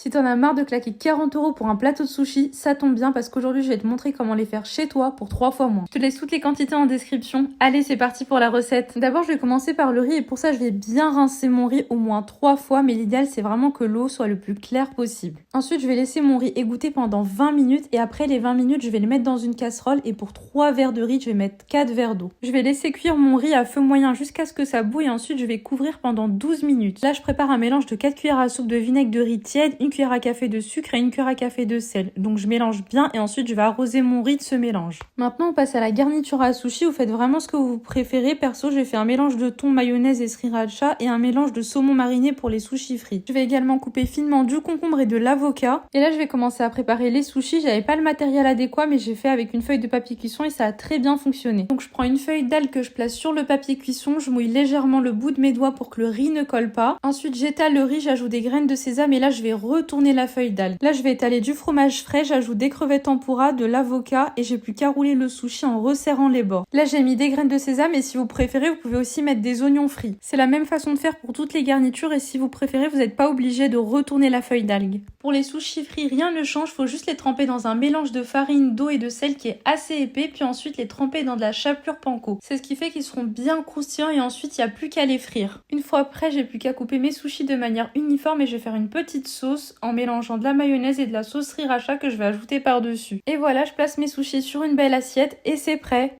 Si t'en as marre de claquer 40 € pour un plateau de sushi, ça tombe bien parce qu'aujourd'hui je vais te montrer comment les faire chez toi pour 3 fois moins. Je te laisse toutes les quantités en description. Allez, c'est parti pour la recette. D'abord, je vais commencer par le riz et pour ça, je vais bien rincer mon riz au moins 3 fois, mais l'idéal c'est vraiment que l'eau soit le plus claire possible. Ensuite, je vais laisser mon riz égoutter pendant 20 minutes et après les 20 minutes, je vais le mettre dans une casserole et pour 3 verres de riz, je vais mettre 4 verres d'eau. Je vais laisser cuire mon riz à feu moyen jusqu'à ce que ça bouille et ensuite je vais couvrir pendant 12 minutes. Là, je prépare un mélange de 4 cuillères à soupe de vinaigre de riz tiède, une cuillère à café de sucre et une cuillère à café de sel. Donc je mélange bien et ensuite je vais arroser mon riz de ce mélange. Maintenant on passe à la garniture à sushi, vous faites vraiment ce que vous préférez. Perso j'ai fait un mélange de thon, mayonnaise et sriracha et un mélange de saumon mariné pour les sushis frits. Je vais également couper finement du concombre et de l'avocat. Et là je vais commencer à préparer les sushis, j'avais pas le matériel adéquat mais j'ai fait avec une feuille de papier cuisson et ça a très bien fonctionné. Donc je prends une feuille d'algue que je place sur le papier cuisson, je mouille légèrement le bout de mes doigts pour que le riz ne colle pas. Ensuite j'étale le riz, j'ajoute des graines de sésame et là je vais retourner la feuille d'algue. Là, je vais étaler du fromage frais, j'ajoute des crevettes tempura, de l'avocat et j'ai plus qu'à rouler le sushi en resserrant les bords. Là, j'ai mis des graines de sésame et si vous préférez, vous pouvez aussi mettre des oignons frits. C'est la même façon de faire pour toutes les garnitures et si vous préférez, vous n'êtes pas obligé de retourner la feuille d'algue. Pour les sushis frits, rien ne change, faut juste les tremper dans un mélange de farine, d'eau et de sel qui est assez épais, puis ensuite les tremper dans de la chapelure panko. C'est ce qui fait qu'ils seront bien croustillants et ensuite il n'y a plus qu'à les frire. Une fois prêt, j'ai plus qu'à couper mes sushis de manière uniforme et je vais faire une petite sauce en mélangeant de la mayonnaise et de la sauce sriracha que je vais ajouter par-dessus. Et voilà, je place mes sushis sur une belle assiette et c'est prêt.